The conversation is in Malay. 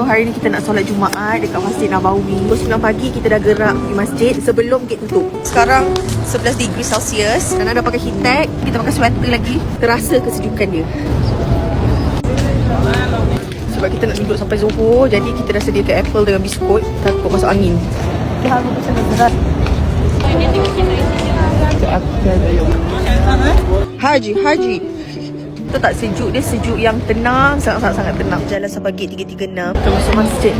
So hari ni kita nak solat Jumaat dekat Masjid Nabawi. Pukul 9 pagi kita dah gerak pergi masjid sebelum gate tutup. Sekarang 11 degree Celsius. Dan dah pakai heat tech. Kita pakai sweater lagi. Terasa kesejukan dia. Sebab kita nak duduk sampai Zohor, jadi kita dah sediakan apple dengan biskut. Takut masuk angin. Haji. Itu tak sejuk, dia sejuk yang tenang, sangat-sangat tenang. Jalan sampai gate 336, kita masuk masjid.